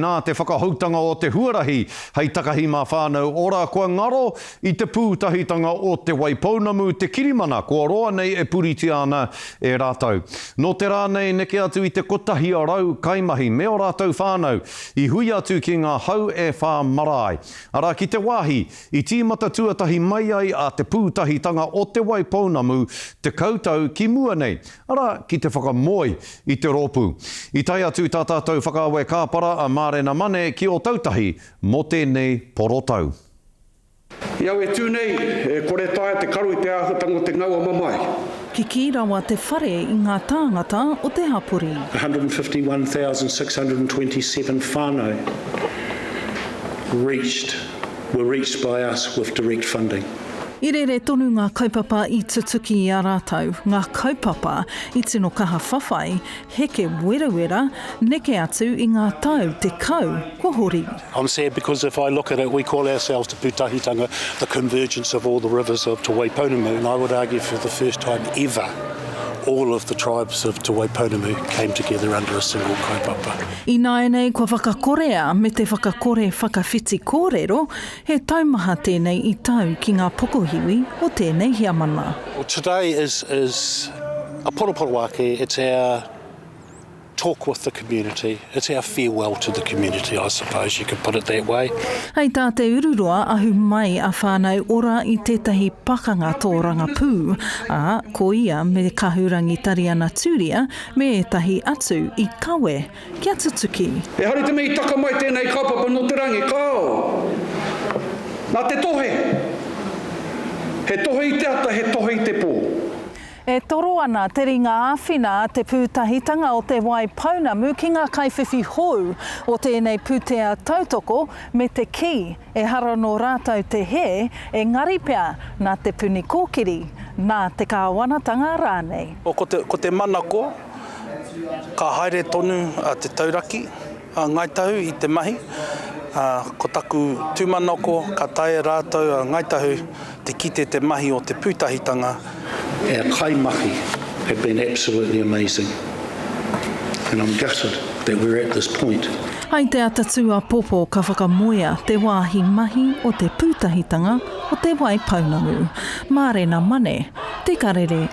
Nā te whakahautanga o te huarahi, hei takahi mā whānau, ora kua ngaro i te pūtahitanga o te Waipounamu, te Kirimana, kua roa nei e puriti ana e rātou. Nō te rānei neke atu i te kotahi o rau kaimahi, me o rātou whānau, i hui atu ki ngā hau e whā marae. Ara ki te wāhi, i tīmata tuatahi mai ai a te pūtahitanga o te Waipounamu, te koutou ki mua nei. Ara ki te whakamoi i te rōpū. I tai atu tā tātou whakaawe kāpara a Mārena Mane ki o tautahi mō tēnei porotau. Iau e tūnei, kore tae te karu i te āhutango te ngaua mamai. Ki rawa te whare i ngā tāngata o te hapuri. 151,627 whānau were reached by us with direct funding. I rere tonu ngā kaupapa i tutuki i a rātou, ngā kaupapa i tino kaha whawhai, heke wera, neke atu i ngā tau te kau, ko hori. I'm sad because if I look at it, we call ourselves Te Pūtahitanga, the convergence of all the rivers of Te Waipounamu, and I would argue for the first time ever, all of the tribes of Te Waipounamu came together under a single kaupapa. I nei kua whakakorea me te whakakore whakawhiti kōrero, he taumaha tēnei i tau ki ngā pokohiwi o tēnei hiamana. Well, today is a poroporo ake. It's our talk with the community. It's our farewell to the community, I suppose you could put it that way. Hei tā te ururua ahu mai a whānau ora i tētahi pakanga tō rangapū, a ko ia me kahurangi Tariana Tūria me etahi atu i kawe kia tutuki. E hari te mei taka mai tēnei kaupapa no te rangi, kao! Nā te tohe! He tohe i te ata, he tohe i te pō. E toro ana te ringa āwhina te pūtahitanga o te Waipounamu ki ngā kaiwhiwhi hou o tēnei pūtea tautoko me te ki e hara no rātou te he e ngari pea nā te puni kōkiri, nā te kāwanatanga rānei. Ko te manako, ka haere tonu a te tauraki, a ngaitahu i te mahi, ko taku tūmanako, ka tae rātou a ngaitahu te kite te mahi o te pūtahitanga. Our kaimahi have been absolutely amazing, and I'm gutted that we're at this point. Hei te atatua popo ka whakamoia te wāhi mahi o te pūtahitanga o te Waipounamu. Mārena Mane, te karere.